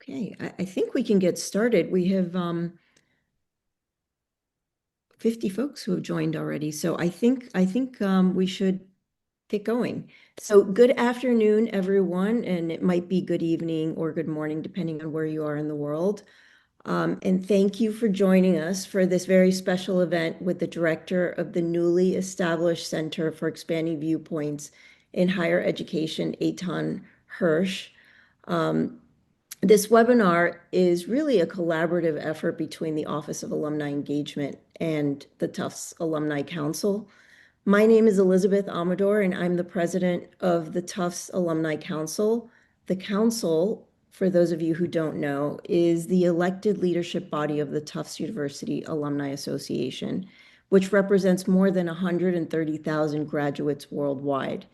Okay, I think we can get started. We have 50 folks who have joined already, so I think we should get going. So good afternoon, everyone, and it might be good evening or good morning, depending on where you are in the world. And thank you for joining us for this very special event with the director of the newly established Center for Expanding Viewpoints in Higher Education, Eitan Hersh. Um, This webinar is really a collaborative effort between the Office of Alumni Engagement and the Tufts Alumni Council. My name is Elizabeth Amador, and I'm the president of the Tufts Alumni Council. The council, for those of you who don't know, is the elected leadership body of the Tufts University Alumni Association, which represents more than 130,000 graduates worldwide.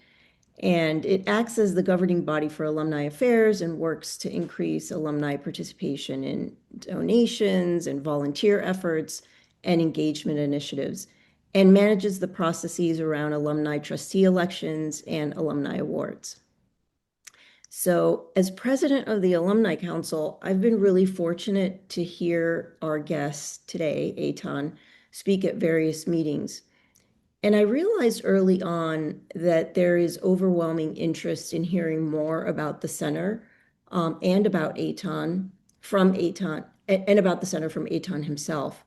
And it acts as the governing body for alumni affairs and works to increase alumni participation in donations and volunteer efforts and engagement initiatives, and manages the processes around alumni trustee elections and alumni awards. So, as president of the Alumni Council, I've been really fortunate to hear our guest today, Eitan, speak at various meetings. And I realized early on that there is overwhelming interest in hearing more about the center and about Eitan from Eitan and about the center from Eitan himself.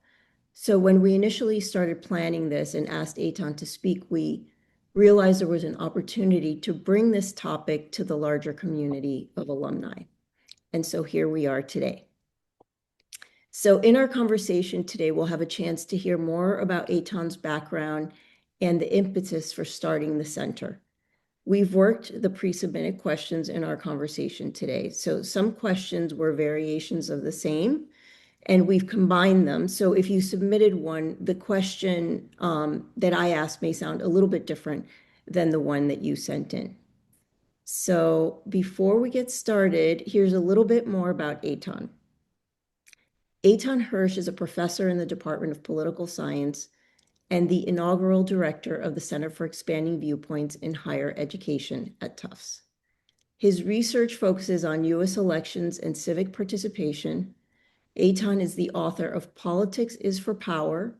So when we initially started planning this and asked Eitan to speak, we realized there was an opportunity to bring this topic to the larger community of alumni. And so here we are today. So in our conversation today, we'll have a chance to hear more about Eitan's background and the impetus for starting the center. We've worked the pre-submitted questions in our conversation today. So some questions were variations of the same, and we've combined them. So if you submitted one, the question that I asked may sound a little bit different than the one that you sent in. So before we get started, here's a little bit more about Eitan. Eitan Hersh is a professor in the Department of Political Science and the inaugural director of the Center for Expanding Viewpoints in Higher Education at Tufts. His research focuses on U.S. elections and civic participation. Eitan is the author of Politics is for Power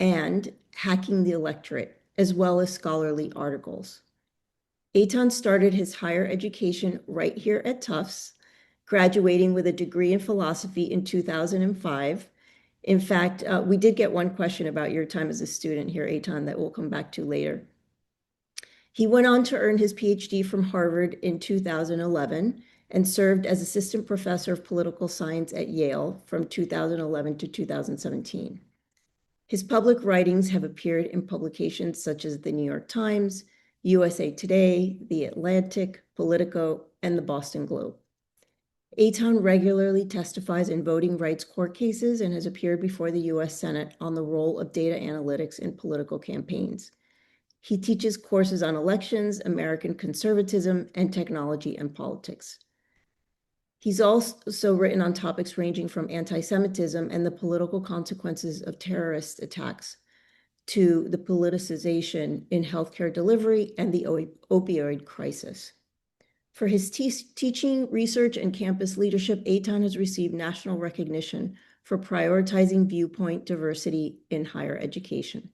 and Hacking the Electorate, as well as scholarly articles. Eitan started his higher education right here at Tufts, graduating with a degree in philosophy in 2005. In fact, we did get one question about your time as a student here, Eitan, that we'll come back to later. He went on to earn his PhD from Harvard in 2011 and served as assistant professor of political science at Yale from 2011 to 2017. His public writings have appeared in publications such as the New York Times, USA Today, The Atlantic, Politico, and the Boston Globe. Eitan regularly testifies in voting rights court cases and has appeared before the U.S. Senate on the role of data analytics in political campaigns. He teaches courses on elections, American conservatism, and technology and politics. He's also written on topics ranging from anti-Semitism and the political consequences of terrorist attacks to the politicization in healthcare delivery and the opioid crisis. For his teaching, research, and campus leadership, Eitan has received national recognition for prioritizing viewpoint diversity in higher education.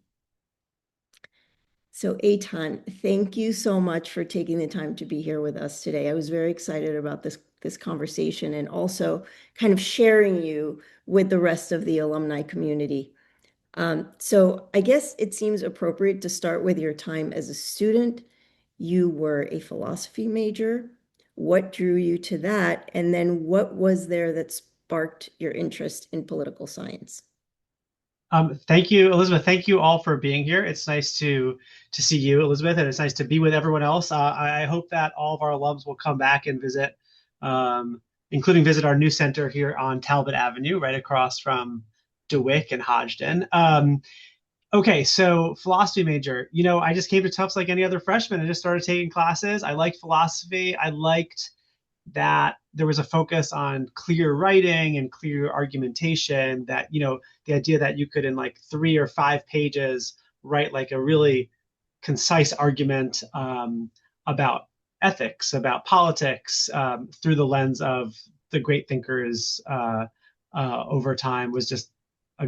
So Eitan, thank you so much for taking the time to be here with us today. I was very excited about this conversation and also kind of sharing you with the rest of the alumni community. So I guess it seems appropriate to start with your time as a student. You were a philosophy major. What drew you to that? And then what was there that sparked your interest in political science? Thank you, Elizabeth. Thank you all for being here. It's nice to see you, Elizabeth, and it's nice to be with everyone else. I hope that all of our alums will come back and visit, including visit our new center here on Talbot Avenue, right across from DeWitt and Hodgdon. Okay, so philosophy major. I just came to Tufts like any other freshman. I just started taking classes. I liked philosophy. I liked that there was a focus on clear writing and clear argumentation, that, the idea that you could in like 3 or 5 pages write like a really concise argument about ethics, about politics, through the lens of the great thinkers over time was just a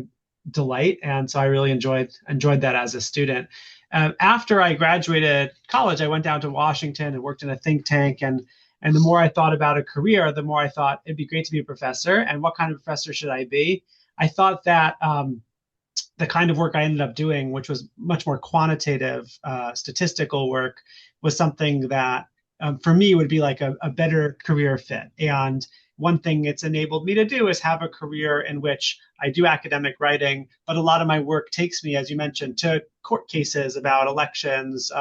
delight. And so I really enjoyed that as a student. After I graduated college, I went down to Washington and worked in a think tank. And the more I thought about a career, the more I thought it'd be great to be a professor. And what kind of professor should I be? I thought that the kind of work I ended up doing, which was much more quantitative, statistical work, was something that for me would be like a better career fit. And one thing it's enabled me to do is have a career in which I do academic writing, but a lot of my work takes me, as you mentioned, to court cases about elections,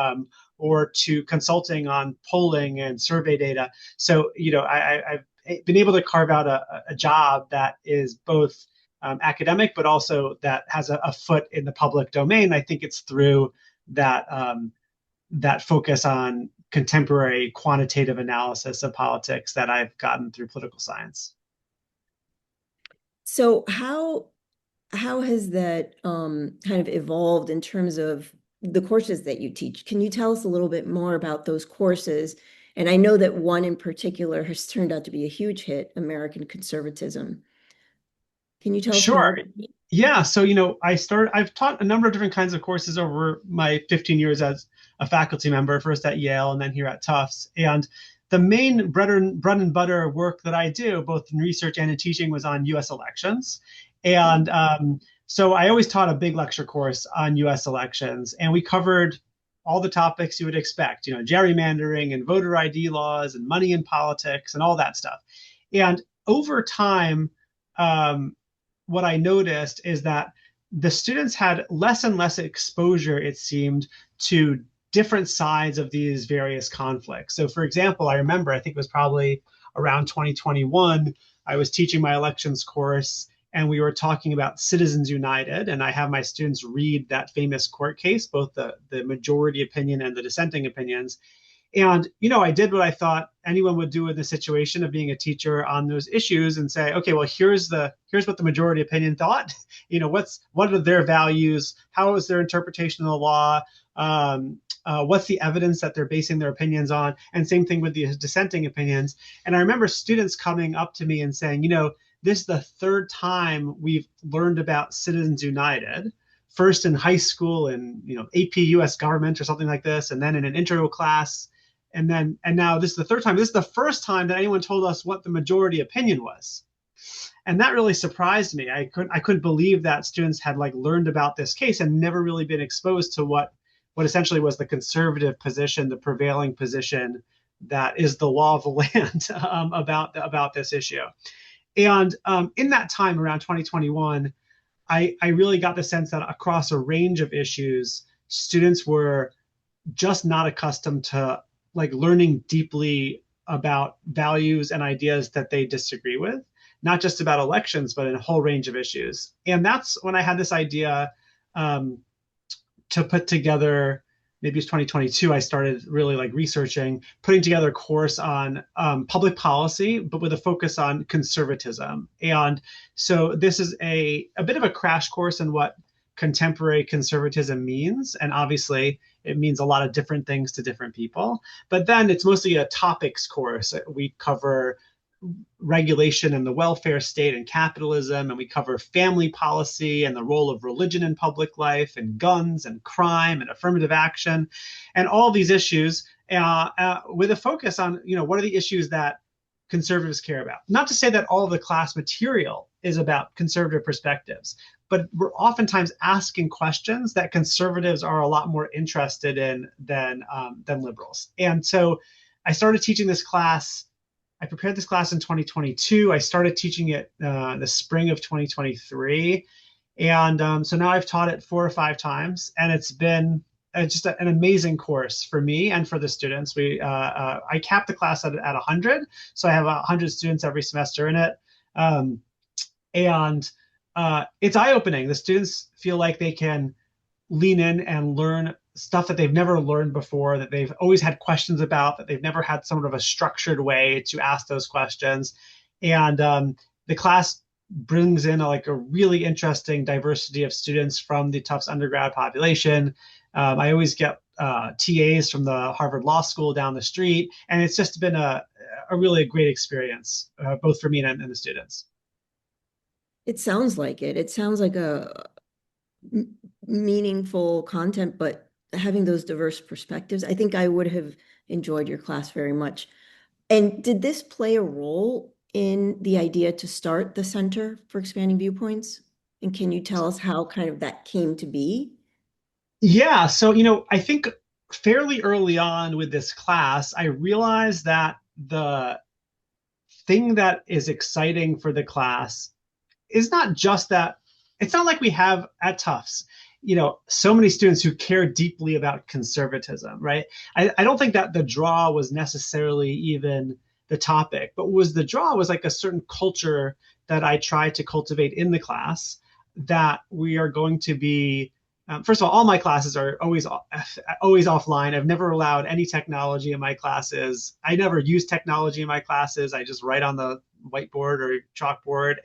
or to consulting on polling and survey data. So, I've been able to carve out a job that is both academic, but also that has a foot in the public domain. I think it's through that focus on contemporary quantitative analysis of politics that I've gotten through political science. So how has that kind of evolved in terms of the courses that you teach? Can you tell us a little bit more about those courses? And I know that one in particular has turned out to be a huge hit, American Conservatism. Can you tell us more Sure. about it? Yeah. So, I've taught a number of different kinds of courses over my 15 years as a faculty member, first at Yale and then here at Tufts. And the main bread and butter work that I do, both in research and in teaching, was on US elections. And so I always taught a big lecture course on US elections, and we covered all the topics you would expect, gerrymandering and voter ID laws and money in politics and all that stuff. And over time, what I noticed is that the students had less and less exposure, it seemed, to different sides of these various conflicts. So, for example, I remember, I think it was probably around 2021, I was teaching my elections course and we were talking about Citizens United. And I have my students read that famous court case, both the majority opinion and the dissenting opinions. And, I did what I thought anyone would do in the situation of being a teacher on those issues and say, okay, well, here's what the majority opinion thought. What are their values? How is their interpretation of the law? What's the evidence that they're basing their opinions on? And same thing with the dissenting opinions. And I remember students coming up to me and saying, this is the third time we've learned about Citizens United. First in high school in AP US government or something like this, and then in an intro class. And now this is the third time. This is the first time that anyone told us what the majority opinion was. And that really surprised me. I couldn't believe that students had learned about this case and never really been exposed to what essentially was the conservative position, the prevailing position that is the law of the land about this issue. And in that time around 2021, I really got the sense that across a range of issues, students were just not accustomed to learning deeply about values and ideas that they disagree with, not just about elections, but in a whole range of issues. And that's when I had this idea to put together, maybe it's 2022, I started really researching, putting together a course on public policy, but with a focus on conservatism. And so this is a bit of a crash course in what contemporary conservatism means. And obviously it means a lot of different things to different people. But then it's mostly a topics course. We cover regulation and the welfare state and capitalism, and we cover family policy and the role of religion in public life, and guns and crime and affirmative action, and all these issues with a focus on what are the issues that conservatives care about. Not to say that all of the class material is about conservative perspectives, but we're oftentimes asking questions that conservatives are a lot more interested in than liberals. And so I started teaching this class. I prepared this class in 2022. I started teaching it the spring of 2023. And so now I've taught it 4 or 5 times, and it's been just an amazing course for me and for the students. I capped the class at 100, so I have 100 students every semester in it. And it's eye-opening. The students feel like they can lean in and learn stuff that they've never learned before, that they've always had questions about, that they've never had sort of a structured way to ask those questions. And the class brings in a really interesting diversity of students from the Tufts undergrad population. I always get TAs from the Harvard Law School down the street, and it's just been a a really great experience, both for me and the students. It sounds like it. It sounds like a meaningful content, but having those diverse perspectives, I think I would have enjoyed your class very much. And did this play a role in the idea to start the Center for Expanding Viewpoints? And can you tell us how kind of that came to be? Yeah, so I think fairly early on with this class, I realized that the thing that is exciting for the class is not just that it's not like we have at Tufts, so many students who care deeply about conservatism, right? I don't think that the draw was necessarily even the topic, but was the draw was like a certain culture that I tried to cultivate in the class that we are going to be. First of all my classes are always offline. I've never allowed any technology in my classes. I never use technology in my classes. I just write on the whiteboard or chalkboard.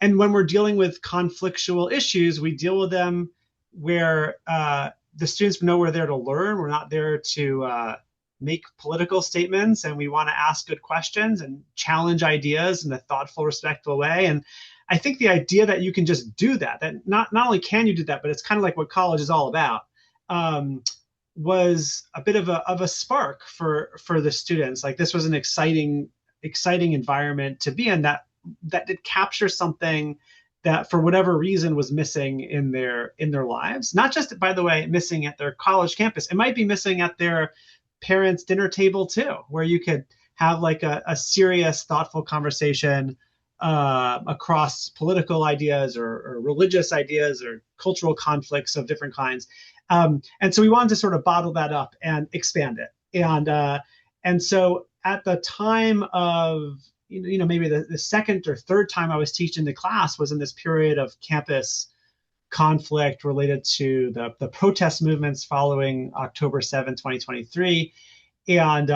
And when we're dealing with conflictual issues, we deal with them where the students know we're there to learn. We're not there to make political statements, and we want to ask good questions and challenge ideas in a thoughtful, respectful way. And I think the idea that you can just do that not only can you do that, but it's kind of like what college is all about, was a bit of a spark for the students. Like this was an exciting environment to be in that did capture something that for whatever reason was missing in their lives. Not just, by the way, missing at their college campus. It might be missing at their parents' dinner table too, where you could have like a serious, thoughtful conversation across political ideas or religious ideas or cultural conflicts of different kinds. And so we wanted to sort of bottle that up and expand it. And so at the time of, maybe the second or third time I was teaching the class was in this period of campus conflict related to the protest movements following October 7, 2023. And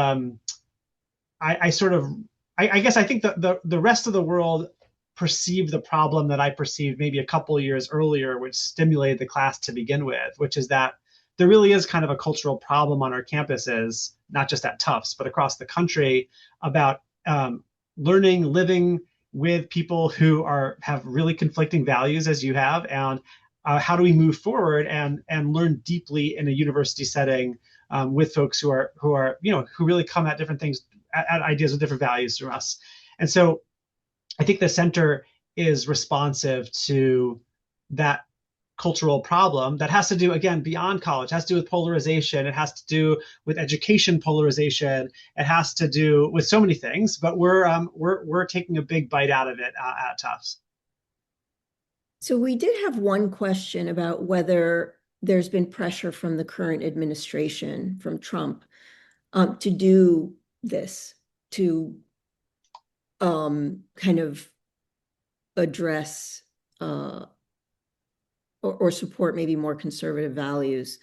I guess I think the rest of the world perceived the problem that I perceived maybe a couple of years earlier, which stimulated the class to begin with, which is that there really is kind of a cultural problem on our campuses, not just at Tufts, but across the country, about learning, living with people who have really conflicting values as you have, and how do we move forward and learn deeply in a university setting with folks who really come at different things, at ideas with different values from us. And so I think the center is responsive to that cultural problem that has to do, again, beyond college. It has to do with polarization. It has to do with education polarization. It has to do with so many things, but we're taking a big bite out of it at Tufts. So we did have one question about whether there's been pressure from the current administration, from Trump, to do this, to kind of address or support maybe more conservative values.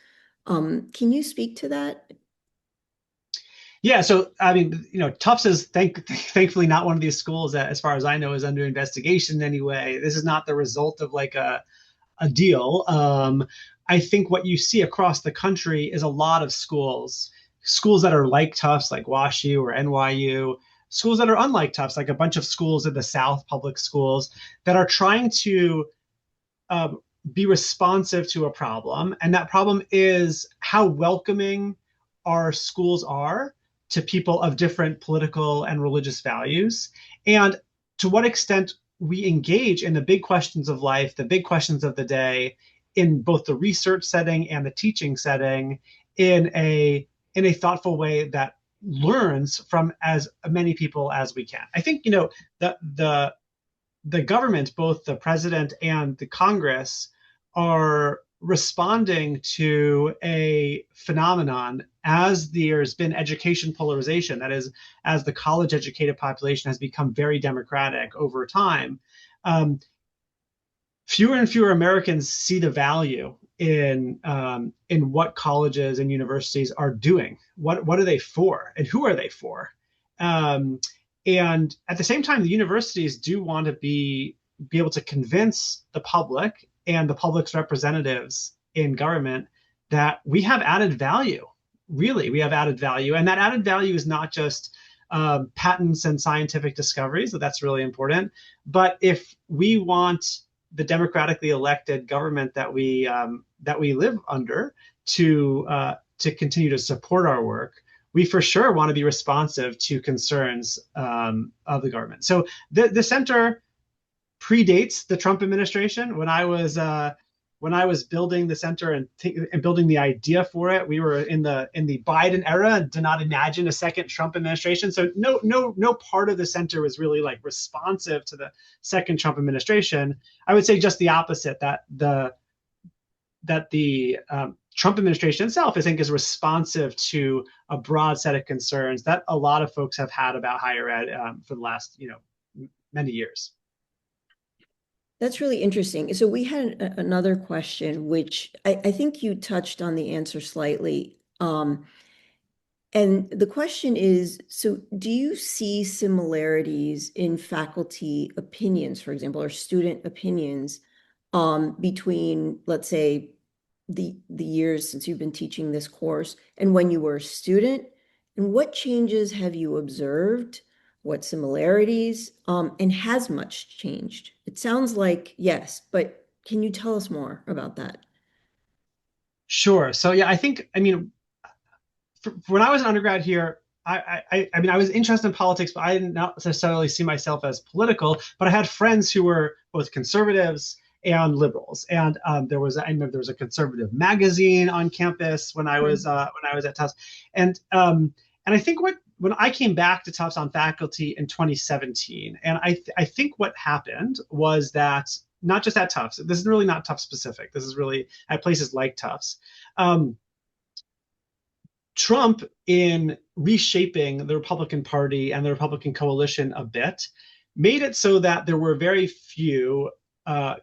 Can you speak to that? Yeah, so I mean, Tufts is thankfully not one of these schools that, as far as I know, is under investigation anyway. This is not the result of like a deal. I think what you see across the country is a lot of schools that are like Tufts, like WashU or NYU, schools that are unlike Tufts, like a bunch of schools in the South, public schools, that are trying to be responsive to a problem. And that problem is how welcoming our schools are to people of different political and religious values, and to what extent we engage in the big questions of life, the big questions of the day, in both the research setting and the teaching setting, in a thoughtful way that learns from as many people as we can. I think the government, both the president and the Congress, are responding to a phenomenon as there's been education polarization. That is, as the college educated population has become very democratic over time, fewer and fewer Americans see the value in what colleges and universities are doing. What are they for, and who are they for? And at the same time, the universities do want to be able to convince the public and the public's representatives in government that we have added value. Really, we have added value, and that added value is not just patents and scientific discoveries, that's really important. But if we want the democratically elected government that we live under to continue to support our work, we for sure want to be responsive to concerns of the government. So the center predates the Trump administration. When I was building the center and building the idea for it, we were in the Biden era and did not imagine a second Trump administration. So no part of the center was really like responsive to the second Trump administration. I would say just the opposite, that the Trump administration itself, I think, is responsive to a broad set of concerns that a lot of folks have had about higher ed for the last many years. That's really interesting. So we had another question, which I think you touched on the answer slightly. And the question is, so do you see similarities in faculty opinions, for example, or student opinions between, let's say, the years since you've been teaching this course and when you were a student? And what changes have you observed? What similarities, and has much changed? It sounds like yes, but can you tell us more about that? Sure. So yeah, I mean, when I was an undergrad here, I mean, I was interested in politics, but I didn't necessarily see myself as political. But I had friends who were both conservatives and liberals, and I remember there was a conservative magazine on campus when I was at Tufts, and I think when I came back to Tufts on faculty in 2017, and I think what happened was that, not just at Tufts, this is really not Tufts specific, this is really at places like Tufts, Trump, in reshaping the Republican Party and the Republican coalition a bit, made it so that there were very few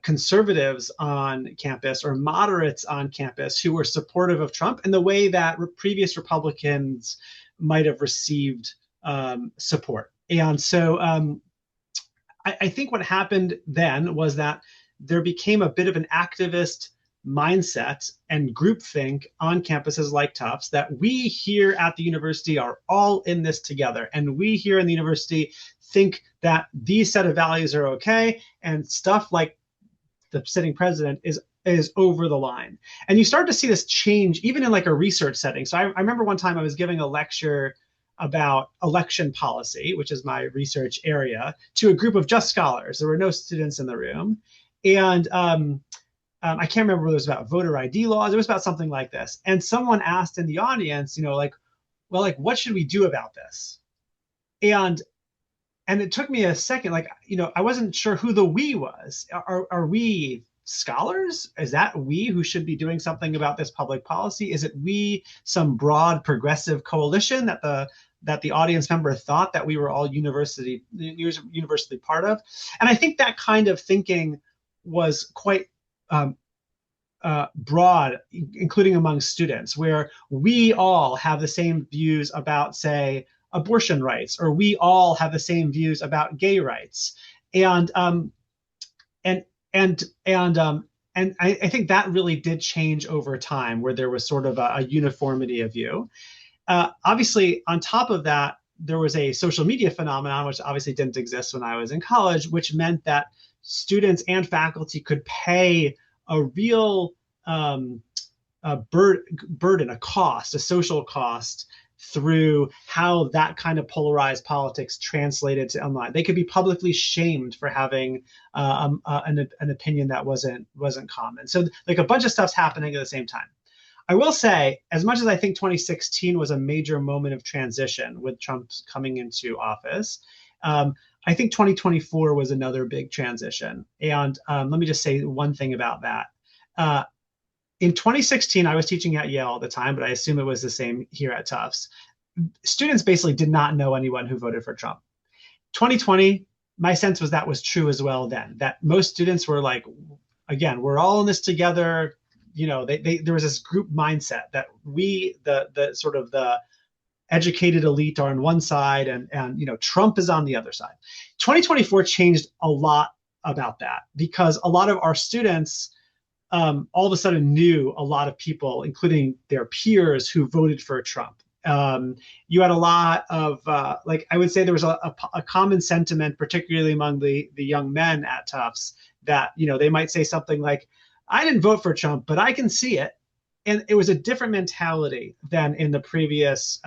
conservatives on campus or moderates on campus who were supportive of Trump in the way that previous Republicans might have received support. And so I think what happened then was that there became a bit of an activist mindset and groupthink on campuses like Tufts, that we here at the university are all in this together. And we here in the university think that these set of values are okay, and stuff like the sitting president is over the line. And you start to see this change even in like a research setting. So I remember one time I was giving a lecture about election policy, which is my research area, to a group of just scholars. There were no students in the room. And I can't remember whether it was about voter ID laws. It was about something like this. And someone asked in the audience, what should we do about this? And it took me a second, I wasn't sure who the we was. Are we scholars? Is that we who should be doing something about this public policy? Is it we, some broad progressive coalition that the audience member thought that we were all universally part of? And I think that kind of thinking was quite broad, including among students, where we all have the same views about, say, abortion rights, or we all have the same views about gay rights. And I think that really did change over time, where there was sort of a uniformity of view. Obviously, on top of that, there was a social media phenomenon, which obviously didn't exist when I was in college, which meant that students and faculty could pay a real burden, a cost, a social cost, through how that kind of polarized politics translated to online. They could be publicly shamed for having an opinion that wasn't common. So like a bunch of stuff's happening at the same time. I will say, as much as I think 2016 was a major moment of transition with Trump coming into office, I think 2024 was another big transition. And let me just say one thing about that. In 2016, I was teaching at Yale at the time, but I assume it was the same here at Tufts. Students basically did not know anyone who voted for Trump. 2020, my sense was that was true as well then, that most students were like, again, we're all in this together. There was this group mindset that we, the sort of the educated elite, are on one side and Trump is on the other side. 2024 changed a lot about that, because a lot of our students all of a sudden knew a lot of people, including their peers, who voted for Trump. You had a lot of like I would say there was a common sentiment, particularly among the young men at Tufts, that they might say something like, "I didn't vote for Trump, but I can see it," and it was a different mentality than in the previous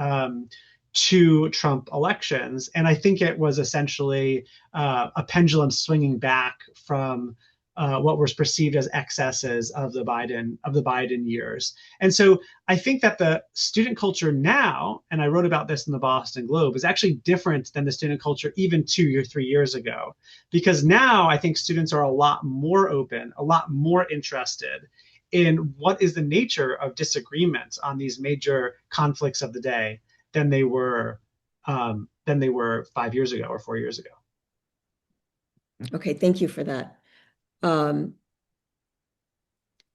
two Trump elections. And I think it was essentially a pendulum swinging back from what was perceived as excesses of the Biden years. And so I think that the student culture now, and I wrote about this in the Boston Globe, is actually different than the student culture even 2 or 3 years ago. Because now I think students are a lot more open, a lot more interested in what is the nature of disagreement on these major conflicts of the day than they were 5 years ago or 4 years ago. Okay, thank you for that. Um,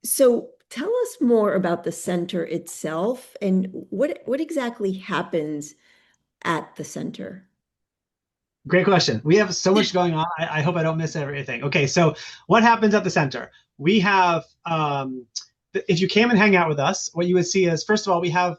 so tell us more about the center itself and what exactly happens at the center. Great question. We have so much going on. I hope I don't miss everything. Okay, so what happens at the center? We have, if you came and hang out with us, what you would see is, first of all, we have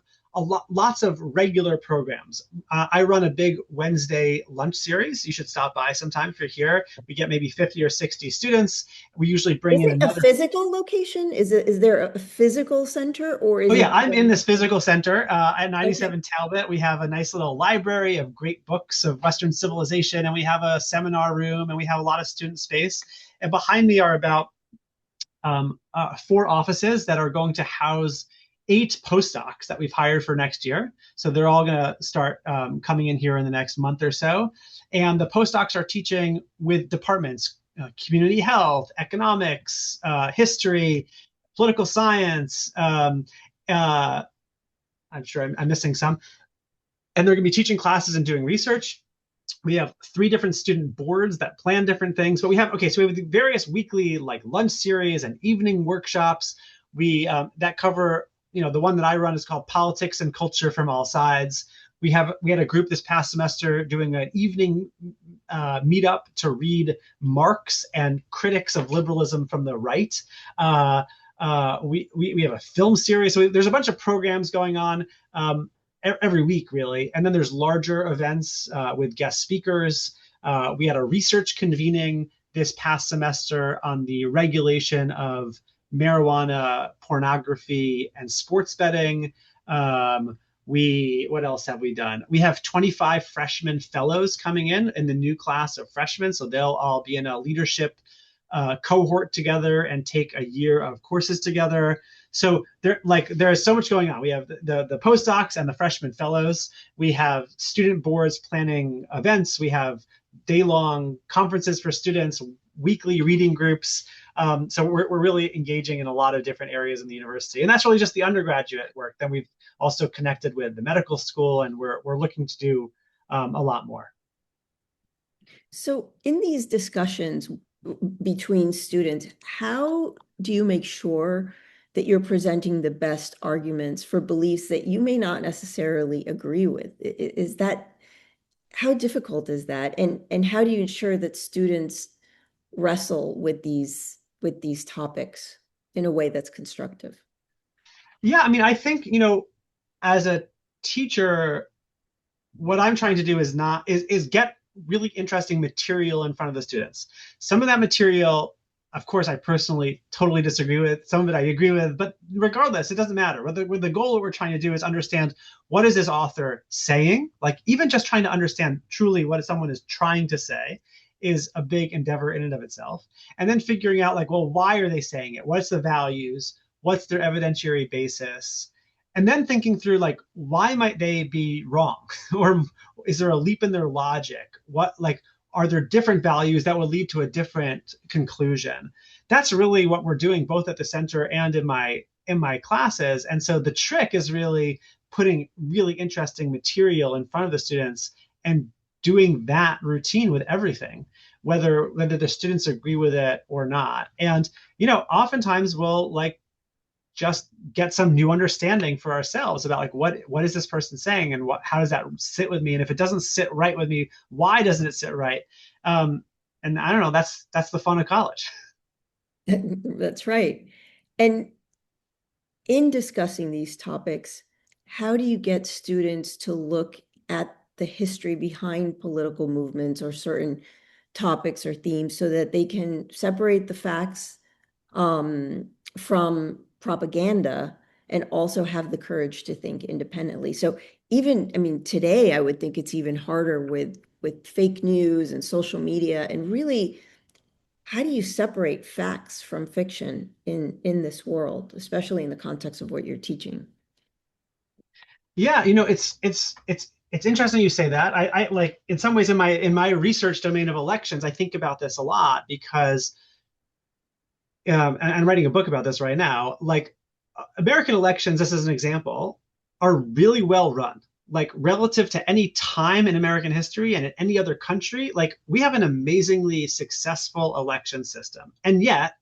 lots of regular programs. I run a big Wednesday lunch series. You should stop by sometime if you're here. We get maybe 50 or 60 students. We usually bring Is in it a another. physical location? Is there a physical center or Oh is yeah, it? I'm in this physical center at Okay. 97 Talbot. We have a nice little library of great books of Western civilization, and we have a seminar room, and we have a lot of student space. And behind me are about 4 offices that are going to house 8 postdocs that we've hired for next year. So they're all going to start coming in here in the next month or so. And the postdocs are teaching with departments, community health, economics, history, political science. I'm sure I'm missing some. And they're going to be teaching classes and doing research. We have 3 different student boards that plan different things. But we have the various weekly like lunch series and evening workshops. We that cover, the one that I run is called Politics and Culture from All Sides. We had a group this past semester doing an evening meetup to read Marx and critics of liberalism from the right. We have a film series. So there's a bunch of programs going on every week, really. And then there's larger events with guest speakers. We had a research convening this past semester on the regulation of marijuana, pornography, and sports betting. What else have we done? We have 25 freshman fellows coming in the new class of freshmen. So they'll all be in a leadership cohort together and take a year of courses together. So there's so much going on. We have the postdocs and the freshman fellows. We have student boards planning events. We have day-long conferences for students, weekly reading groups. So we're really engaging in a lot of different areas in the university. And that's really just the undergraduate work. Then we've also connected with the medical school, and we're looking to do a lot more. So in these discussions between students, how do you make sure that you're presenting the best arguments for beliefs that you may not necessarily agree with? How difficult is that? And how do you ensure that students wrestle with these topics in a way that's constructive? Yeah, I mean, I think, as a teacher, what I'm trying to do is get really interesting material in front of the students. Some of that material, of course, I personally totally disagree with. Some of it I agree with, but regardless, it doesn't matter. The goal that we're trying to do is understand, what is this author saying? Like, even just trying to understand truly what someone is trying to say is a big endeavor in and of itself. And then figuring out, like, well, why are they saying it? What's the values? What's their evidentiary basis? And then thinking through, like, why might they be wrong? Or is there a leap in their logic? Are there different values that will lead to a different conclusion? That's really what we're doing both at the center and in my classes. And so the trick is really putting really interesting material in front of the students and doing that routine with everything, whether the students agree with it or not. And oftentimes we'll just get some new understanding for ourselves about, like, what is this person saying, and how does that sit with me? And if it doesn't sit right with me, why doesn't it sit right? And I don't know, that's the fun of college. That's right. And in discussing these topics, how do you get students to look at the history behind political movements or certain topics or themes so that they can separate the facts from propaganda and also have the courage to think independently? So even, I mean, today I would think it's even harder with fake news and social media, and really, how do you separate facts from fiction in this world, especially in the context of what you're teaching? Yeah, it's interesting you say that. I like in some ways in my research domain of elections, I think about this a lot because and I'm writing a book about this right now. Like American elections, this is an example, are really well run. Like relative to any time in American history and in any other country, like we have an amazingly successful election system. And yet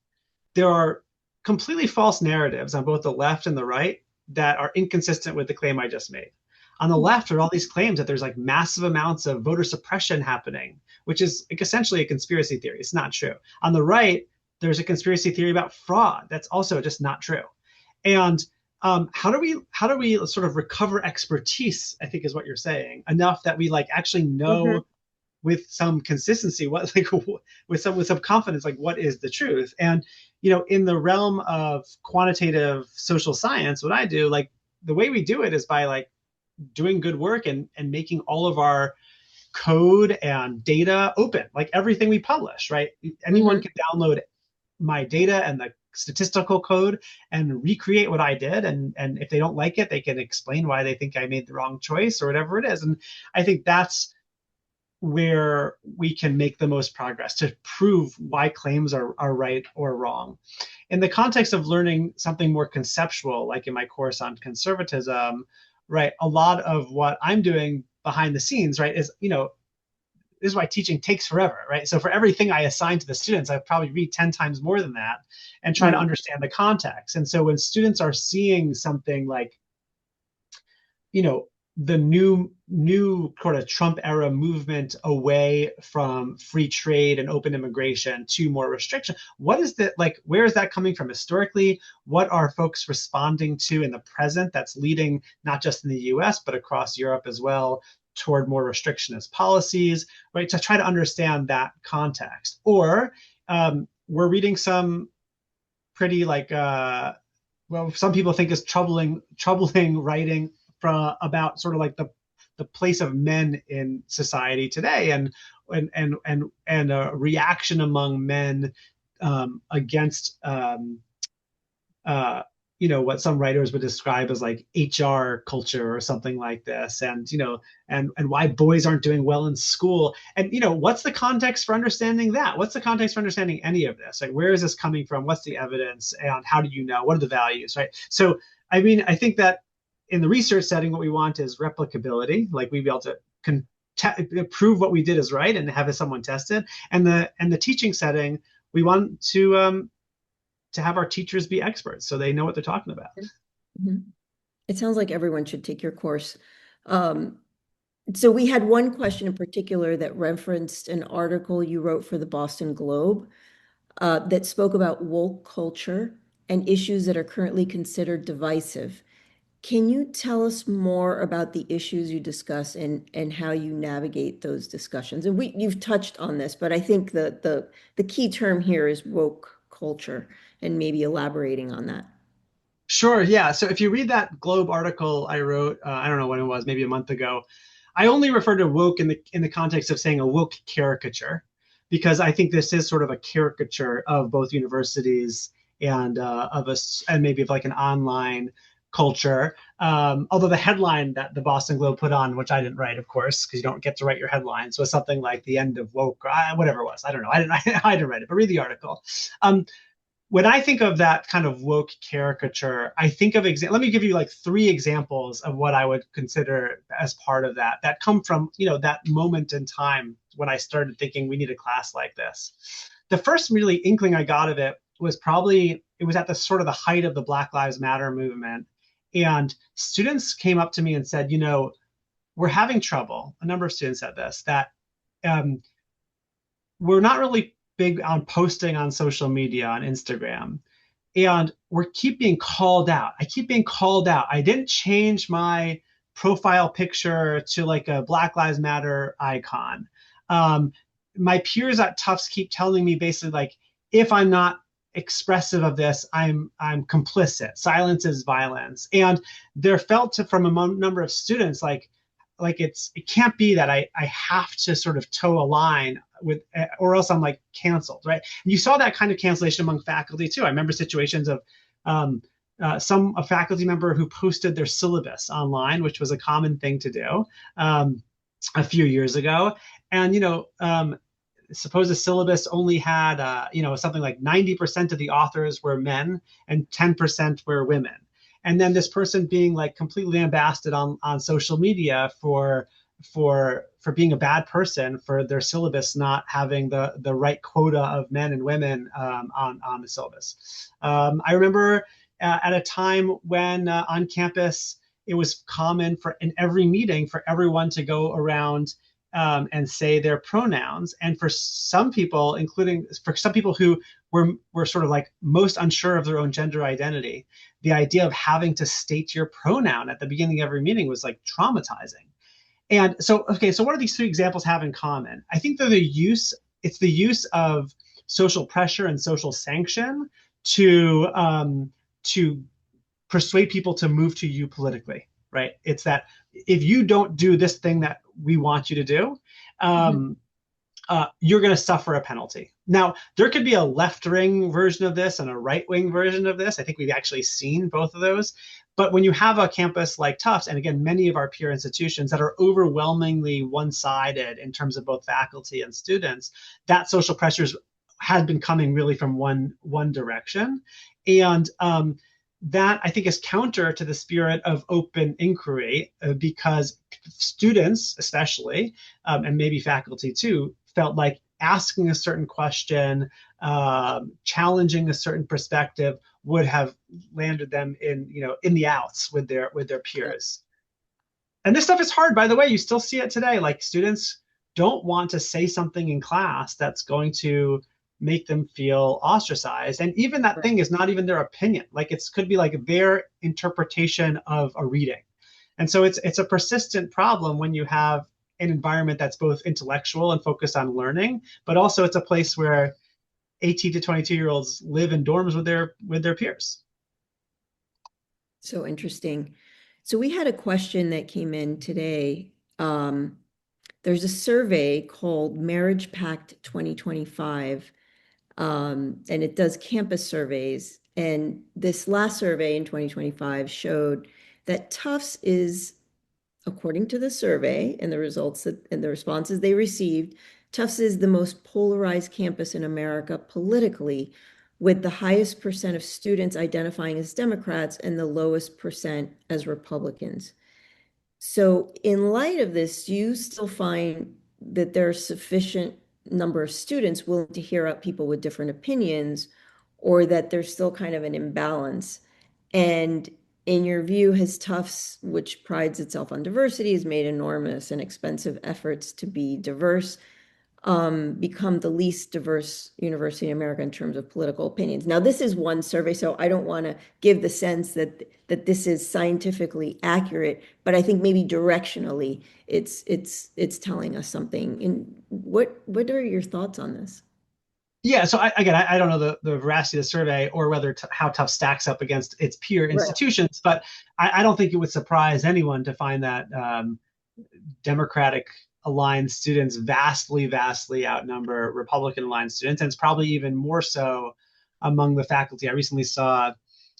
there are completely false narratives on both the left and the right that are inconsistent with the claim I just made. On the left are all these claims that there's like massive amounts of voter suppression happening, which is like essentially a conspiracy theory. It's not true. On the right, there's a conspiracy theory about fraud. That's also just not true. And how do we sort of recover expertise? I think is what you're saying, enough that we like actually Mhm. know with some consistency what like with some confidence like what is the truth. And in the realm of quantitative social science, what I do, like the way we do it is by like doing good work and making all of our code and data open, like everything we publish, right? Anyone Mhm. can download my data and the statistical code and recreate what I did. And if they don't like it, they can explain why they think I made the wrong choice or whatever it is. And I think that's where we can make the most progress to prove why claims are right or wrong. In the context of learning something more conceptual, like in my course on conservatism, right, a lot of what I'm doing behind the scenes, right, is, this is why teaching takes forever, right? So for everything I assign to the students, I probably read 10 times more than that and try to Right. understand the context. And so when students are seeing something like, you know, the new sort of Trump era movement away from free trade and open immigration to more restriction. What is that like? Where is that coming from historically? What are folks responding to in the present that's leading not just in the US, but across Europe as well toward more restrictionist policies, right? To try to understand that context. Or we're reading some pretty like well, some people think is troubling writing from about sort of like the place of men in society today, and a reaction among men against uh, what some writers would describe as like HR culture or something like this, and why boys aren't doing well in school. And what's the context for understanding that? What's the context for understanding any of this? Like, where is this coming from? What's the evidence? And how do you know? What are the values? Right. So, I mean, I think that in the research setting, what we want is replicability. Like we be able to prove what we did is right and have someone test it. And the teaching setting, we want to have our teachers be experts so they know what they're talking about. Mhm. It sounds like everyone should take your course. Um, so we had one question in particular that referenced an article you wrote for the Boston Globe that spoke about woke culture and issues that are currently considered divisive. Can you tell us more about the issues you discuss and how you navigate those discussions? And you've touched on this, but I think the key term here is woke culture, and maybe elaborating on that. Sure, yeah. So if you read that Globe article I wrote, I don't know when it was, maybe a month ago, I only refer to woke in the context of saying a woke caricature, because I think this is sort of a caricature of both universities and of us, and maybe of like an online culture. Although the headline that the Boston Globe put on, which I didn't write, of course, because you don't get to write your headlines, was something like the end of woke, or whatever it was. I don't know. I didn't. I didn't write it, but read the article. Um, when I think of that kind of woke caricature, I think of let me give you like three examples of what I would consider as part of that come from, that moment in time when I started thinking we need a class like this. The first really inkling I got of it was probably it was at the sort of the height of the Black Lives Matter movement. And students came up to me and said, we're having trouble. A number of students said this, that um, we're not really big on posting on social media, on Instagram, and keep being called out. I keep being called out. I didn't change my profile picture to like a Black Lives Matter icon. Um, my peers at Tufts keep telling me basically like, if I'm not expressive of this, I'm complicit. Silence is violence. And there felt to, from a number of students like it can't be that I have to sort of toe a line with, or else I'm like canceled, right? And you saw that kind of cancellation among faculty too. I remember situations of a faculty member who posted their syllabus online, which was a common thing to do a few years ago. And, suppose the syllabus only had, something like 90% of the authors were men and 10% were women. And then this person being like completely lambasted on social media for being a bad person, for their syllabus not having the right quota of men and women on the syllabus. I remember at a time when on campus it was common in every meeting for everyone to go around and say their pronouns. And for some people, including for some people who were sort of like most unsure of their own gender identity, the idea of having to state your pronoun at the beginning of every meeting was like traumatizing. And so, okay, so what do these three examples have in common? I think they're it's the use of social pressure and social sanction to persuade people to move to you politically, right? It's that if you don't do this thing that we want you to do, you're going to suffer a penalty. Now, there could be a left-wing version of this and a right-wing version of this. I think we've actually seen both of those. But when you have a campus like Tufts, and again, many of our peer institutions that are overwhelmingly one-sided in terms of both faculty and students, that social pressures had been coming really from one direction. And that I think is counter to the spirit of open inquiry because students, especially, and maybe faculty too, felt like asking a certain question, challenging a certain perspective would have landed them in the outs with their peers. And this stuff is hard, by the way. You still see it today. Like students don't want to say something in class that's going to make them feel ostracized. And even that thing is not even their opinion. Like it could be like their interpretation of a reading. And so it's a persistent problem when you have an environment that's both intellectual and focused on learning, but also it's a place where 18 to 22-year-olds live in dorms with their peers. So interesting. So we had a question that came in today. There's a survey called Marriage Pact 2025. And it does campus surveys. And this last survey in 2025 showed that Tufts is, according to the survey and the results and the responses they received, Tufts is the most polarized campus in America politically, with the highest percent of students identifying as Democrats and the lowest percent as Republicans. So in light of this, do you still find that there are sufficient number of students willing to hear out people with different opinions, or that there's still kind of an imbalance? And in your view, has Tufts, which prides itself on diversity, has made enormous and expensive efforts to be diverse, become the least diverse university in America in terms of political opinions? Now, this is one survey, so I don't want to give the sense that this is scientifically accurate, but I think maybe directionally it's telling us something. And what are your thoughts on this? Yeah, so I don't know the veracity of the survey or whether how Tufts stacks up against its peer institutions, but I don't think it would surprise anyone to find that Democratic aligned students vastly outnumber Republican aligned students, and it's probably even more so among the faculty. I recently saw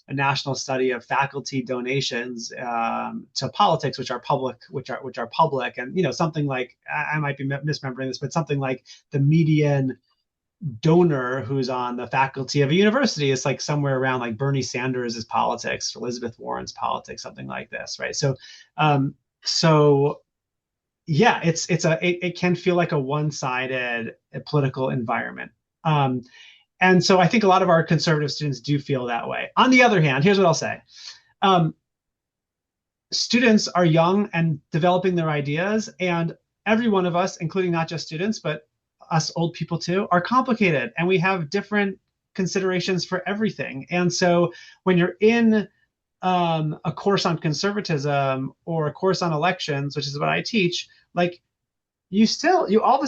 a national study of faculty donations to politics, which are public, and something like, I might be misremembering this, but something like the median donor who's on the faculty of a university is like somewhere around like Bernie Sanders' politics, Elizabeth Warren's politics, something like this, right? So yeah, it can feel like a one-sided political environment. And so I think a lot of our conservative students do feel that way. On the other hand, here's what I'll say. Students are young and developing their ideas, and every one of us, including not just students, but us old people too, are complicated, and we have different considerations for everything. And so when you're in a course on conservatism or a course on elections, which is what I teach, like you all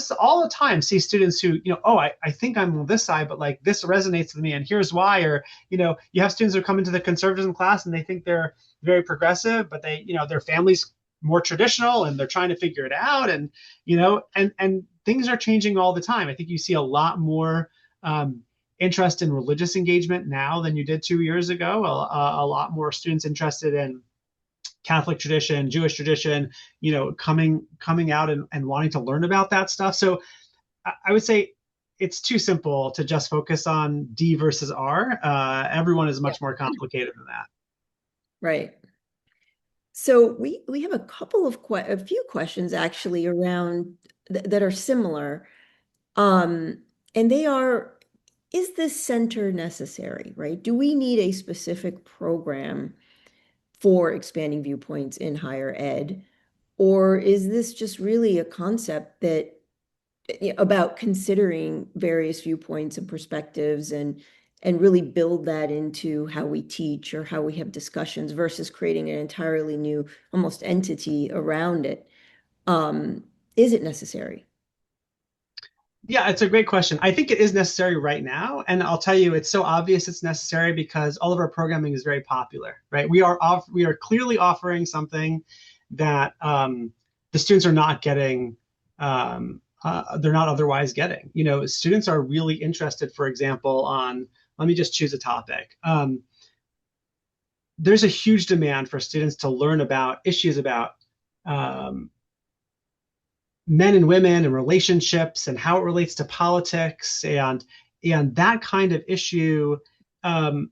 the time see students who, oh, I think I'm on this side, but like this resonates with me and here's why. Or, you have students who come into the conservatism class and they think they're very progressive, but they, their family's more traditional and they're trying to figure it out. And, and things are changing all the time. I think you see a lot more interest in religious engagement now than you did 2 years ago. A lot more students interested in Catholic tradition, Jewish tradition, coming out and wanting to learn about that stuff. So I would say it's too simple to just focus on D versus R. Everyone is much more complicated than that. Right. So we have a few questions actually around that are similar. And they are, is this center necessary, right? Do we need a specific program for expanding viewpoints in higher ed? Or is this just really a concept that about considering various viewpoints and perspectives and really build that into how we teach or how we have discussions versus creating an entirely new almost entity around it? Is it necessary? Yeah, it's a great question. I think it is necessary right now. And I'll tell you, it's so obvious it's necessary because all of our programming is very popular, right? We are clearly offering something that the students are not getting, they're not otherwise getting. Students are really interested, for example, let me just choose a topic. There's a huge demand for students to learn about issues about men and women and relationships and how it relates to politics and that kind of issue, and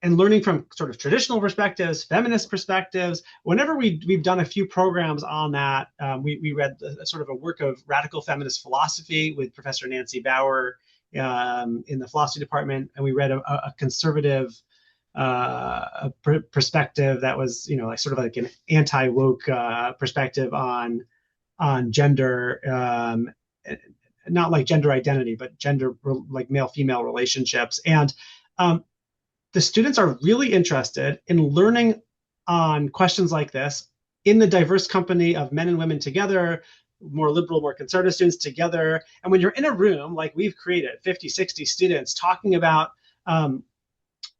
learning from sort of traditional perspectives, feminist perspectives. Whenever we've done a few programs on that, we read sort of a work of radical feminist philosophy with Professor Nancy Bauer in the philosophy department, and we read a conservative perspective that was, like sort of like an anti-woke perspective on gender, not like gender identity, but gender like male-female relationships. And the students are really interested in learning on questions like this in the diverse company of men and women together, more liberal, more conservative students together. And when you're in a room like we've created, 50, 60 students talking about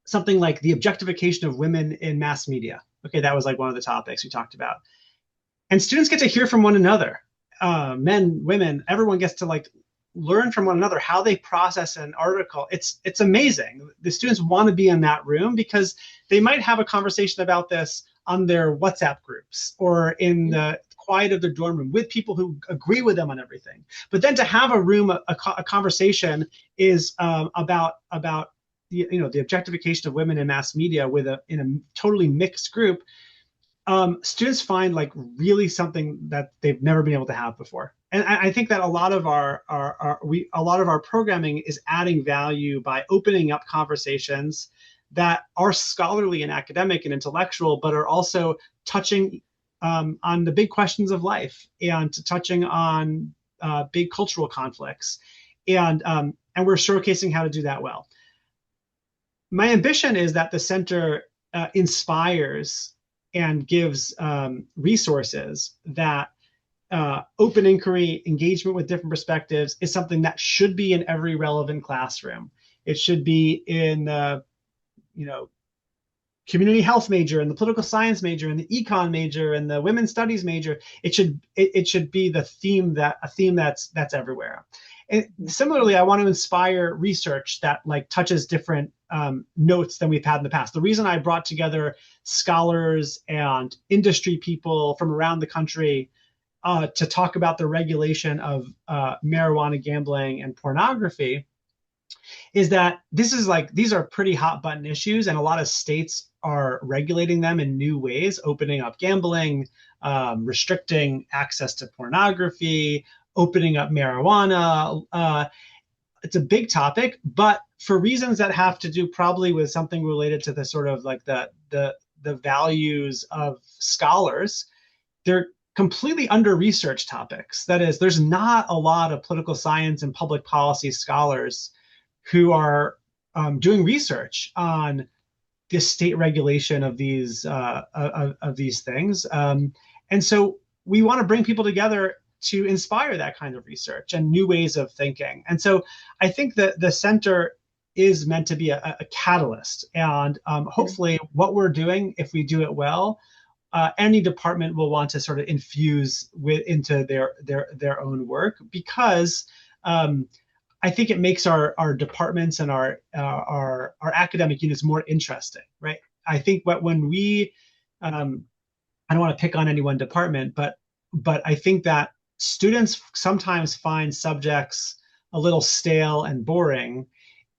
something like the objectification of women in mass media. Okay, that was like one of the topics we talked about. And students get to hear from one another, men, women, everyone gets to like learn from one another how they process an article. It's amazing. The students want to be in that room because they might have a conversation about this on their WhatsApp groups or in the quiet of their dorm room with people who agree with them on everything. But then to have a room, a conversation is about the objectification of women in mass media in a totally mixed group. Students find like really something that they've never been able to have before. And I think that a lot of our programming is adding value by opening up conversations that are scholarly and academic and intellectual, but are also touching on the big questions of life and touching on big cultural conflicts. And we're showcasing how to do that well. My ambition is that the center inspires and gives resources that open inquiry, engagement with different perspectives is something that should be in every relevant classroom. It should be in the, community health major and the political science major and the econ major and the women's studies major. It should be a theme that's everywhere. And similarly, I want to inspire research that like touches different notes than we've had in the past. The reason I brought together scholars and industry people from around the country to talk about the regulation of marijuana, gambling, and pornography is that these are pretty hot button issues, and a lot of states are regulating them in new ways, opening up gambling, restricting access to pornography, opening up marijuana. It's a big topic, but for reasons that have to do probably with something related to the sort of like the values of scholars, they're completely under-researched topics. That is, there's not a lot of political science and public policy scholars who are doing research on the state regulation of these things. And so we want to bring people together to inspire that kind of research and new ways of thinking. And so I think that the center is meant to be a catalyst. And hopefully what we're doing, if we do it well, any department will want to sort of infuse into their own work, because I think it makes our departments and our academic units more interesting, right? I think when we, I don't want to pick on any one department, but I think that students sometimes find subjects a little stale and boring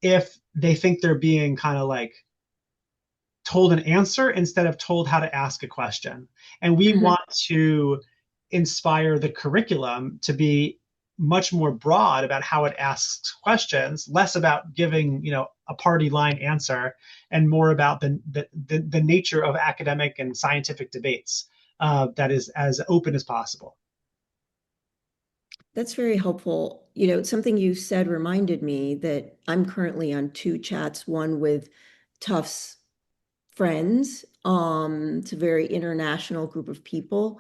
if they think they're being kind of like told an answer instead of told how to ask a question. And we want to inspire the curriculum to be much more broad about how it asks questions, less about giving, a party line answer, and more about the nature of academic and scientific debates that is as open as possible. That's very helpful. Something you said reminded me that I'm currently on two chats, one with Tufts friends. It's a very international group of people.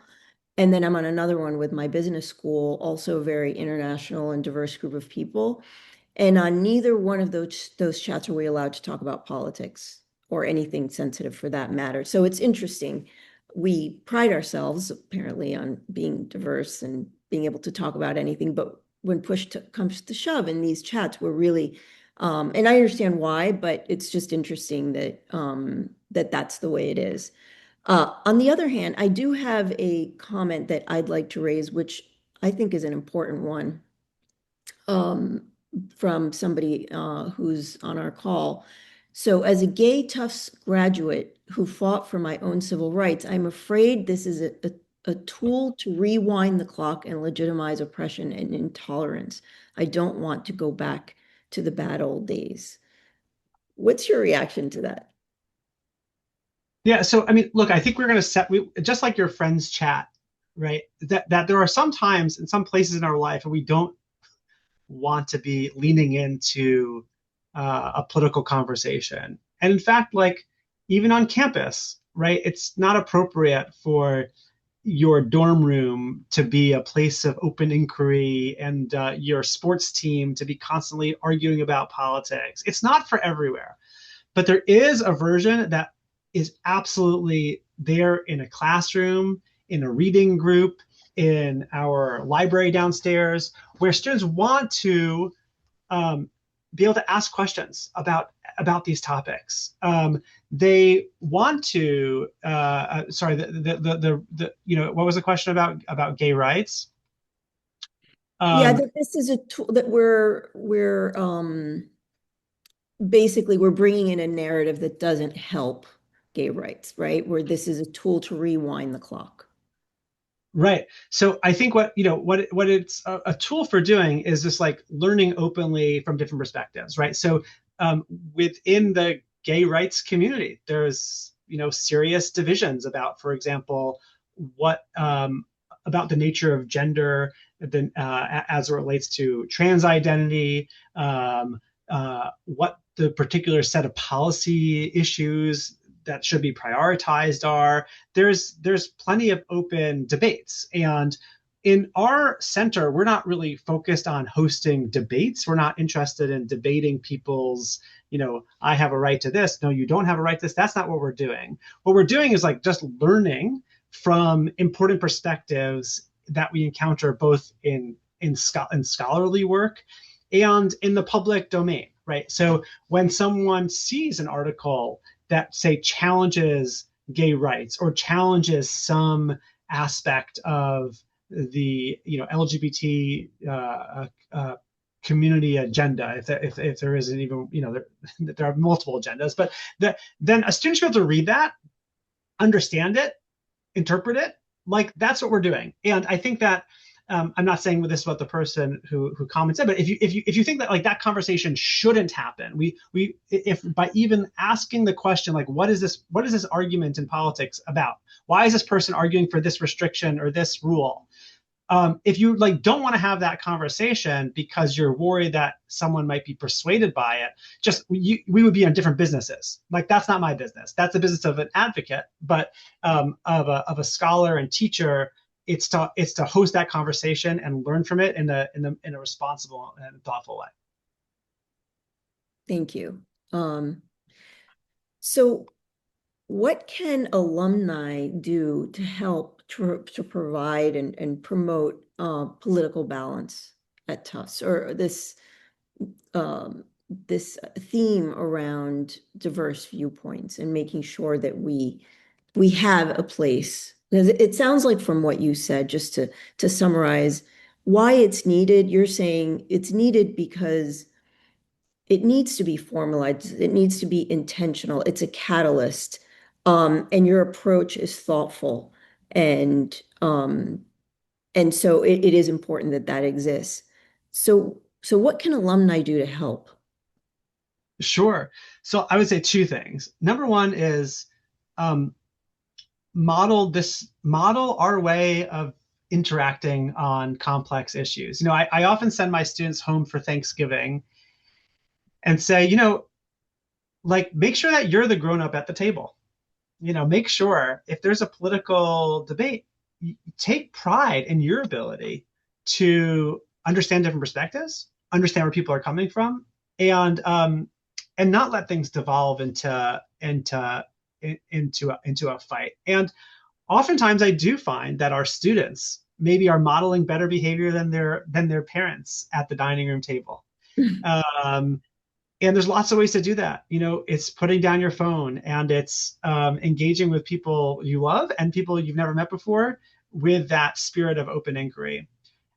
And then I'm on another one with my business school, also a very international and diverse group of people. And on neither one of those chats are we allowed to talk about politics or anything sensitive for that matter. So it's interesting. We pride ourselves apparently on being diverse and being able to talk about anything, but when comes to shove in these chats, we're really, and I understand why, but it's just interesting that that's the way it is. On the other hand, I do have a comment that I'd like to raise, which I think is an important one, from somebody who's on our call. So as a gay Tufts graduate who fought for my own civil rights, I'm afraid this is a tool to rewind the clock and legitimize oppression and intolerance. I don't want to go back to the bad old days. What's your reaction to that? Yeah, so I mean, look, I think we're going to just like your friends chat, right? That there are some times in some places in our life and we don't want to be leaning into a political conversation. And in fact, like even on campus, right, it's not appropriate for your dorm room to be a place of open inquiry and your sports team to be constantly arguing about politics. It's not for everywhere, but there is a version that is absolutely there in a classroom, in a reading group, in our library downstairs, where students want to be able to ask questions about these topics. They want to. Sorry, what was the question about gay rights? Yeah, that this is a tool that we're basically we're bringing in a narrative that doesn't help gay rights, right? Where this is a tool to rewind the clock. Right. So I think what it's a tool for doing is just like learning openly from different perspectives, right? So within the gay rights community, there's serious divisions about, for example, what about the nature of gender, as it relates to trans identity, what the particular set of policy issues that should be prioritized are. There's plenty of open debates. And in our center, we're not really focused on hosting debates. We're not interested in debating people's, I have a right to this. No, you don't have a right to this. That's not what we're doing. What we're doing is like just learning from important perspectives that we encounter both in scholarly work and in the public domain, right? So when someone sees an article that, say, challenges gay rights or challenges some aspect of the LGBT community agenda, if there isn't even, there are multiple agendas, but then a student should be able to read that, understand it, interpret it. Like that's what we're doing. And I think that I'm not saying this about the person who commented, but if you think that like that conversation shouldn't happen, if by even asking the question like what is this argument in politics about? Why is this person arguing for this restriction or this rule? If you like don't want to have that conversation because you're worried that someone might be persuaded by it, we would be in different businesses. Like that's not my business. That's the business of an advocate, but of a scholar and teacher. It's to host that conversation and learn from it in a responsible and thoughtful way. Thank you. So what can alumni do to help to provide and promote political balance at Tufts, or um, this theme around diverse viewpoints and making sure that we have a place? Because it sounds like from what you said, just to summarize why it's needed, you're saying it's needed because it needs to be formalized. It needs to be intentional. It's a catalyst. And your approach is thoughtful. And and so it is important that that exists. So what can alumni do to help? Sure. So I would say two things. Number one is um, model our way of interacting on complex issues. I often send my students home for Thanksgiving and say, like make sure that you're the grown up at the table. Make sure if there's a political debate, take pride in your ability to understand different perspectives, understand where people are coming from, and not let things devolve into a fight. And oftentimes, I do find that our students maybe are modeling better behavior than their parents at the dining room table. Um, and there's lots of ways to do that. It's putting down your phone, and it's engaging with people you love and people you've never met before with that spirit of open inquiry.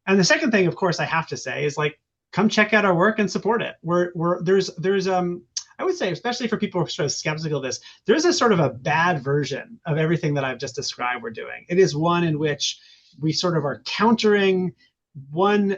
And the second thing, of course, I have to say is like, come check out our work and support it. There's I would say, especially for people who are sort of skeptical of this, there's a sort of a bad version of everything that I've just described we're doing. It is one in which we sort of are countering one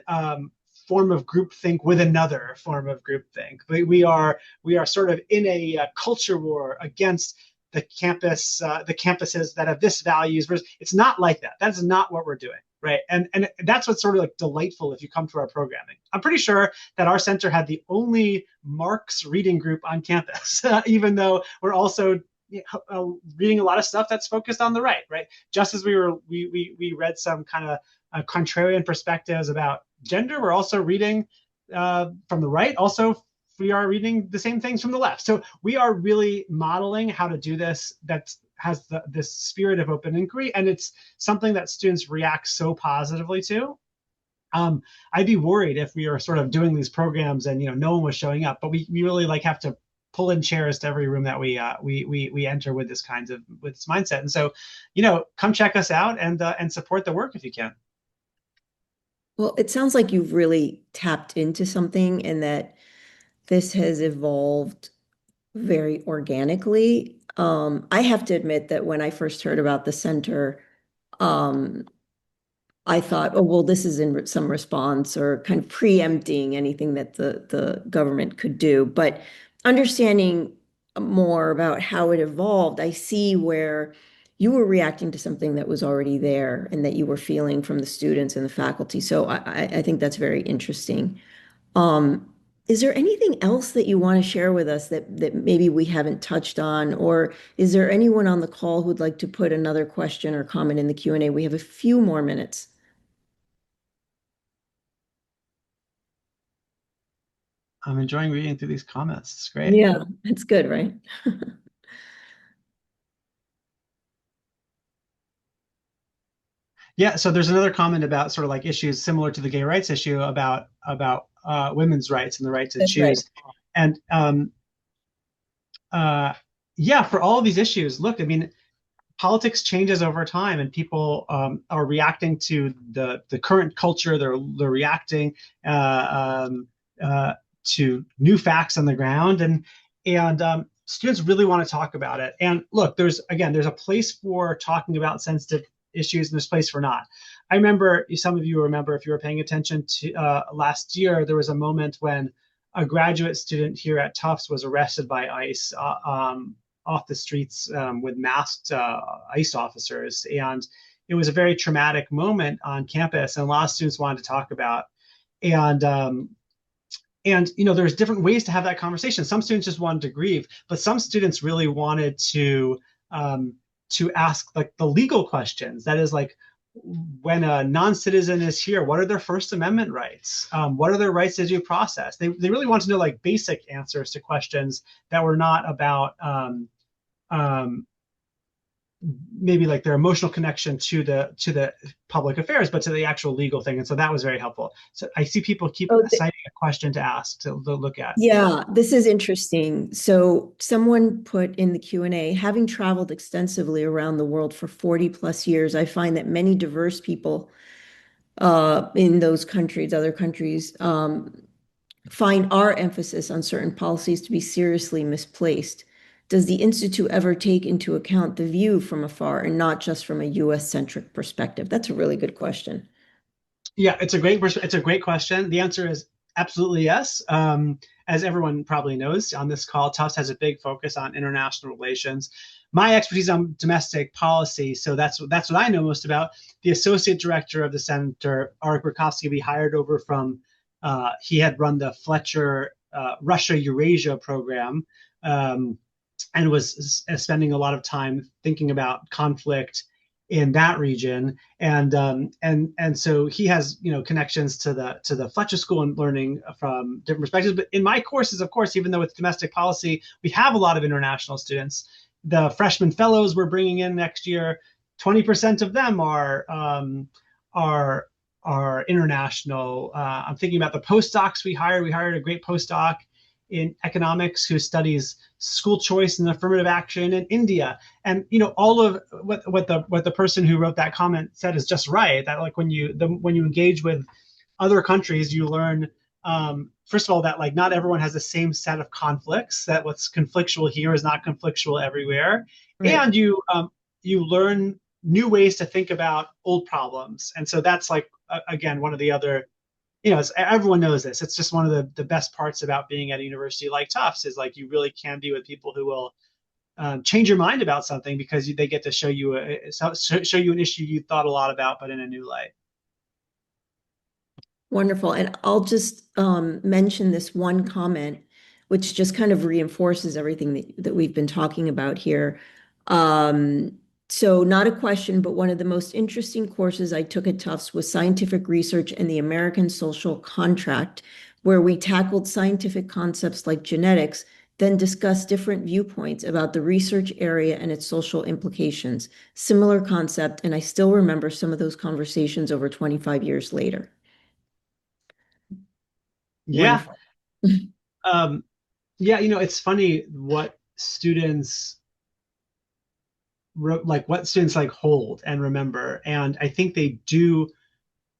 form of groupthink with another form of groupthink. But we are sort of in a culture war against the campuses that have this values. It's not like that. That's not what we're doing, right? And that's what's sort of like delightful if you come to our programming. I'm pretty sure that our center had the only Marx reading group on campus, even though we're also reading a lot of stuff that's focused on the right? Just as we read some kind of contrarian perspectives about gender, we're also reading from the right. Also, we are reading the same things from the left. So we are really modeling how to do this that has this spirit of open inquiry, and it's something that students react so positively to. I'd be worried if we were sort of doing these programs and no one was showing up, but we really like have to pull in chairs to every room that we enter with this mindset. And so, come check us out and support the work if you can. Well, it sounds like you've really tapped into something and that this has evolved very organically. I have to admit that when I first heard about the center, um, I thought, oh, well, this is in some response or kind of preempting anything that the government could do. But understanding more about how it evolved, I see where you were reacting to something that was already there and that you were feeling from the students and the faculty. So I think that's very interesting. Um, is there anything else that you want to share with us that maybe we haven't touched on, or is there anyone on the call who'd like to put another question or comment in the Q&A? We have a few more minutes. I'm enjoying reading through these comments. It's great. Yeah, it's good, right? Yeah, so there's another comment about sort of like issues similar to the gay rights issue about women's rights and the right to That's right. choose. And yeah, for all of these issues, look, I mean, politics changes over time, and people are reacting to the current culture. They're reacting to new facts on the ground, and students really want to talk about it. And look, there's a place for talking about sensitive issues, and there's a place for not. I remember, some of you remember, if you were paying attention to last year, there was a moment when a graduate student here at Tufts was arrested by ICE off the streets with masked ICE officers, it was a very traumatic moment on campus, and a lot of students wanted to talk about. And there's different ways to have that conversation. Some students just wanted to grieve, but some students really wanted to ask like the legal questions. That is like, when a non-citizen is here, what are their First Amendment rights? What are their rights to due process? They really want to know like basic answers to questions that were not about um, maybe like their emotional connection to the public affairs, but to the actual legal thing. And so that was very helpful. So I see people keep Oh, citing a question to ask, to look at. yeah, this is interesting. So someone put in the Q&A, having traveled extensively around the world for 40 plus years, I find that many diverse people in those countries, other countries, find our emphasis on certain policies to be seriously misplaced. Does the Institute ever take into account the view from afar and not just from a US-centric perspective? That's a really good question. Yeah, it's a great question. The answer is absolutely yes. As everyone probably knows on this call, Tufts has a big focus on international relations. My expertise on domestic policy, so that's what I know most about. The associate director of the center, Arik Rakovsky, we hired over from. He had run the Fletcher Russia Eurasia program, and was spending a lot of time thinking about conflict in that region, and so he has connections to the Fletcher School and learning from different perspectives. But in my courses, of course, even though it's domestic policy, we have a lot of international students. The freshman fellows we're bringing in next year, 20% of them are international. I'm thinking about the postdocs we hired. We hired a great postdoc in economics who studies school choice and affirmative action in India. And all of what the person who wrote that comment said is just right. That like when you engage with other countries, you learn first of all that like not everyone has the same set of conflicts. That what's conflictual here is not conflictual everywhere, Right. and you learn new ways to think about old problems. And so that's like again one of the other everyone knows this. It's just one of the best parts about being at a university like Tufts is like you really can be with people who will change your mind about something because they get to show you an issue you thought a lot about, but in a new light. Wonderful. And I'll just mention this one comment, which just kind of reinforces everything that we've been talking about here. So not a question, but one of the most interesting courses I took at Tufts was Scientific Research and the American Social Contract, where we tackled scientific concepts like genetics, then discussed different viewpoints about the research area and its social implications. Similar concept, and I still remember some of those conversations over 25 years later. Yeah. Wonderful. Um, yeah, it's funny what students like hold and remember, and I think they do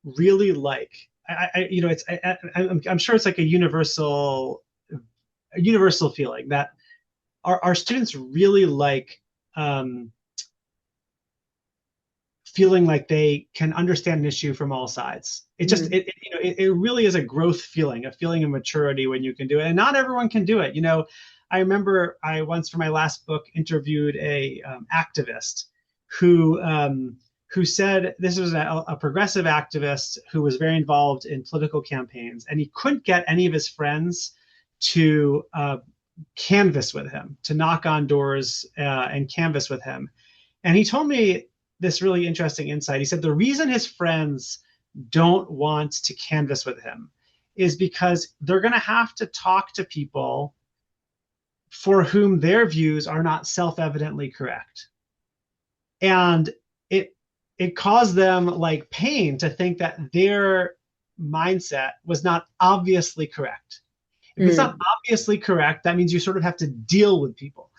really like. I'm sure it's like a universal feeling that our students really like feeling like they can understand an issue from all sides. It just it really is a growth feeling, a feeling of maturity when you can do it, and not everyone can do it. I remember I once for my last book interviewed a activist who said this was a progressive activist who was very involved in political campaigns, and he couldn't get any of his friends to canvass with him, to knock on doors and canvass with him. And he told me this really interesting insight. He said the reason his friends don't want to canvass with him is because they're going to have to talk to people for whom their views are not self-evidently correct. And it caused them like pain to think that their mindset was not obviously correct. If it's not obviously correct, that means you sort of have to deal with people.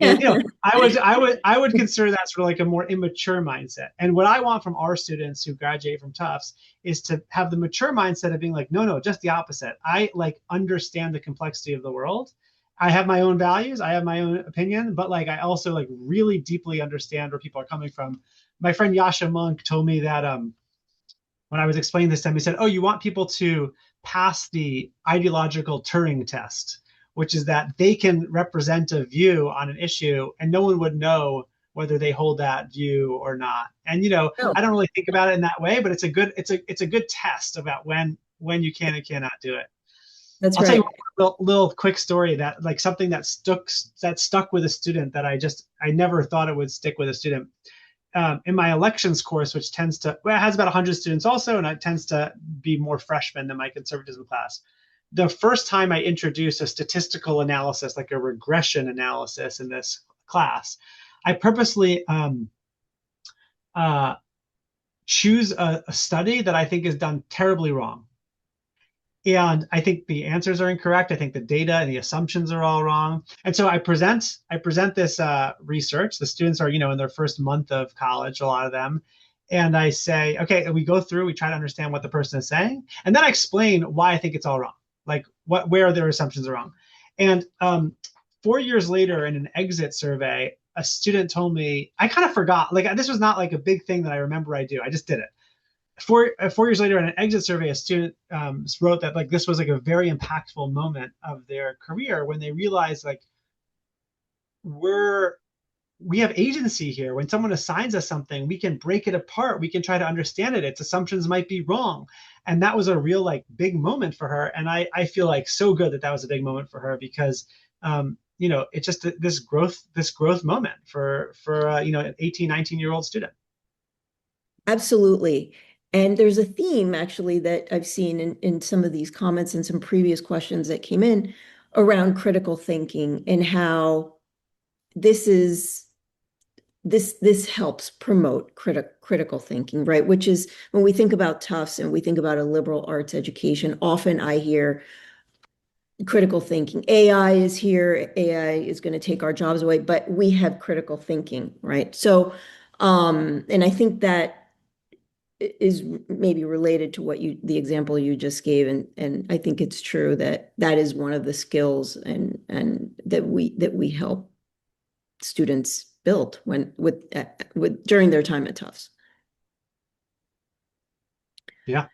And I would consider that sort of like a more immature mindset. And what I want from our students who graduate from Tufts is to have the mature mindset of being like, no, just the opposite. I like understand the complexity of the world. I have my own values. I have my own opinion, but like I also like really deeply understand where people are coming from. My friend Yasha Monk told me that when I was explaining this to him, he said, "Oh, you want people to pass the ideological Turing test, which is that they can represent a view on an issue and no one would know whether they hold that view or not. And No, I don't really think about it in that way, but it's a good test about when you can and cannot do it. that's I'll tell you right. one little quick story that like something that stuck with a student that I never thought it would stick with a student. In my elections course, which tends to, well, it has about 100 students also, and it tends to be more freshmen than my conservatism class. The first time I introduced a statistical analysis, like a regression analysis in this class, I purposely uh, choose a study that I think is done terribly wrong. And I think the answers are incorrect. I think the data and the assumptions are all wrong. And so I present this research. The students are, in their first month of college, a lot of them. And I say, okay, we go through, we try to understand what the person is saying, and then I explain why I think it's all wrong, like where their assumptions are wrong. And 4 years later, in an exit survey, a student told me, I kind of forgot, like this was not like a big thing that I remember I do. I just did it. 4 years later, in an exit survey, a student wrote that like this was like a very impactful moment of their career when they realized like we have agency here. When someone assigns us something, we can break it apart. We can try to understand it. Its assumptions might be wrong. And that was a real like big moment for her. And I feel like so good that was a big moment for her because it's just this growth moment for an 18, 19-year-old student. Absolutely. And there's a theme actually that I've seen in some of these comments and some previous questions that came in around critical thinking and how this helps promote critical thinking, right? Which is when we think about Tufts and we think about a liberal arts education, often I hear critical thinking. AI is here, AI is going to take our jobs away, but we have critical thinking, right? So, and I think that is maybe related to the example you just gave, and I think it's true that that is one of the skills and that we help students build with during their time at Tufts. Yeah.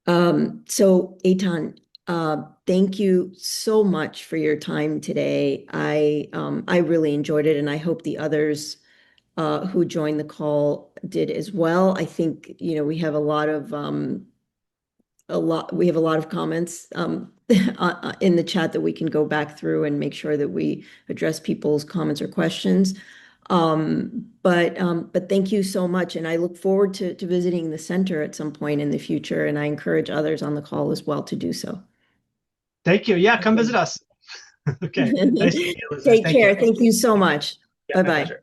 So Eitan, thank you so much for your time today. I really enjoyed it, and I hope the others who joined the call did as well. I think, we have we have a lot of comments in the chat that we can go back through and make sure that we address people's comments or questions. But thank you so much, and I look forward to visiting the center at some point in the future, and I encourage others on the call as well to do so. Thank you. Yeah, come visit us. Okay. Nice to meet you, Elizabeth. Take Thank you. care. Thank you so much. Yeah, my Bye-bye. pleasure.